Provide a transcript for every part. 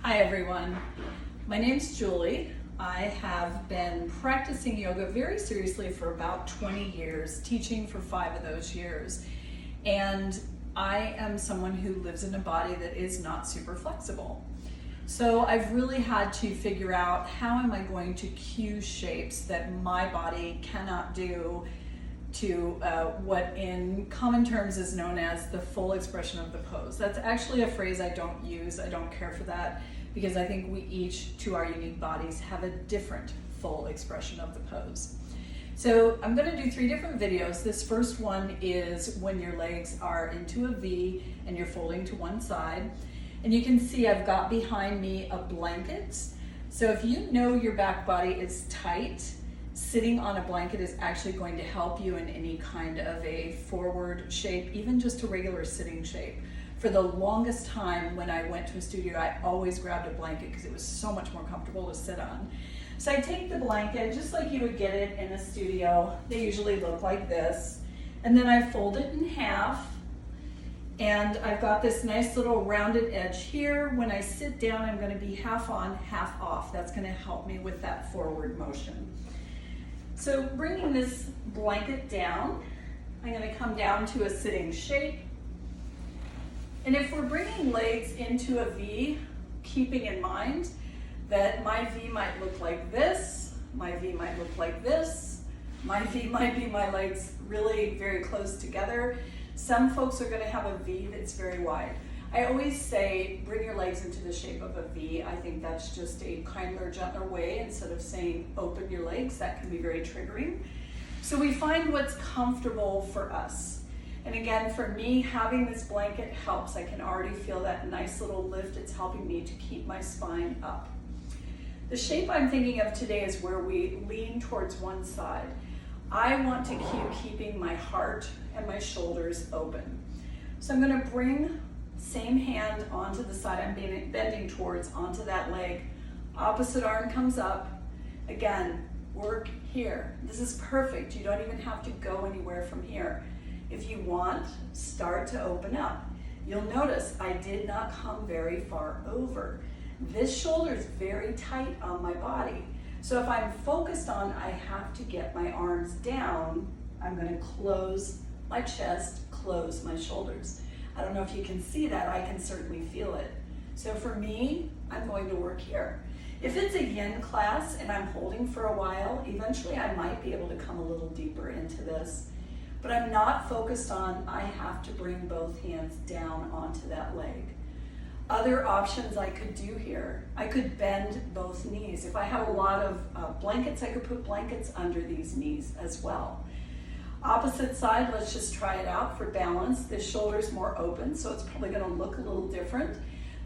Hi everyone, my name's Julie. I have been practicing yoga very seriously for about 20 years, teaching for 5 of those years. And I am someone who lives in a body that is not super flexible. So I've really had to figure out how am I going to cue shapes that my body cannot do to what in common terms is known as the full expression of the pose. That's actually a phrase I don't use. I don't care for that because I think we each, to our unique bodies, have a different full expression of the pose. So I'm going to do 3 different videos. This first one is when your legs are into a V and you're folding to one side. And you can see I've got behind me a blanket. So if you know your back body is tight, sitting on a blanket is actually going to help you in any kind of a forward shape, even just a regular sitting shape. For the longest time when I went to a studio, I always grabbed a blanket because it was so much more comfortable to sit on. So I take the blanket just like you would get it in a studio. They usually look like this. And then I fold it in half. And I've got this nice little rounded edge here. When I sit down, I'm going to be half on, half off. That's going to help me with that forward motion. So bringing this blanket down, I'm going to come down to a sitting shape. And if we're bringing legs into a V, keeping in mind that my V might look like this, my V might look like this, my V might be my legs really very close together. Some folks are going to have a V that's very wide. I always say bring your legs into the shape of a V. I think that's just a kinder, gentler way instead of saying open your legs. That can be very triggering. So we find what's comfortable for us. And again, for me, having this blanket helps. I can already feel that nice little lift. It's helping me to keep my spine up. The shape I'm thinking of today is where we lean towards one side. I want to cue keeping my heart and my shoulders open. So I'm going to bring same hand onto the side I'm bending towards, onto that leg. Opposite arm comes up. Again, work here. This is perfect. You don't even have to go anywhere from here. If you want, start to open up. You'll notice I did not come very far over. This shoulder is very tight on my body. So if I'm focused on I have to get my arms down, I'm going to close my chest, close my shoulders. I don't know if you can see that. I can certainly feel it. So for me, I'm going to work here. If it's a yin class and I'm holding for a while, eventually I might be able to come a little deeper into this. But I'm not focused on I have to bring both hands down onto that leg. Other options I could do here, I could bend both knees. If I have a lot of blankets, I could put blankets under these knees as well. Opposite side, let's just try it out for balance. This shoulder's more open, so it's probably going to look a little different.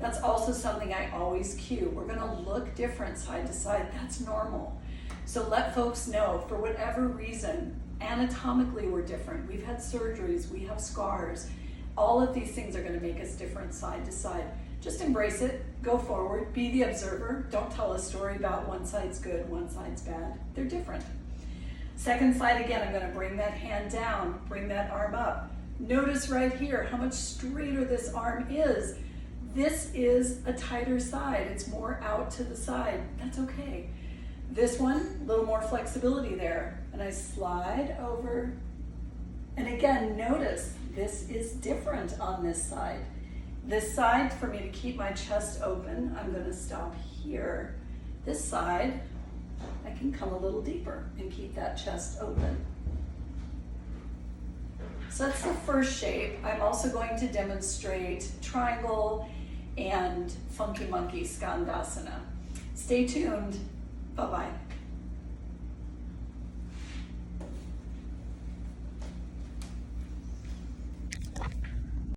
That's also something I always cue. We're going to look different side to side. That's normal. So let folks know, for whatever reason, anatomically we're different. We've had surgeries, we have scars. All of these things are going to make us different side to side. Just embrace it, go forward, be the observer. Don't tell a story about one side's good, one side's bad. They're different. Second side again, I'm going to bring that hand down, bring that arm up. Notice right here how much straighter this arm is. This is a tighter side. It's more out to the side. That's okay. This one, a little more flexibility there. And I slide over. And again, notice this is different on this side. This side, for me to keep my chest open, I'm going to stop here. This side, I can come a little deeper and keep that chest open. So that's the first shape. I'm also going to demonstrate triangle and funky monkey skandasana. Stay tuned. Bye-bye.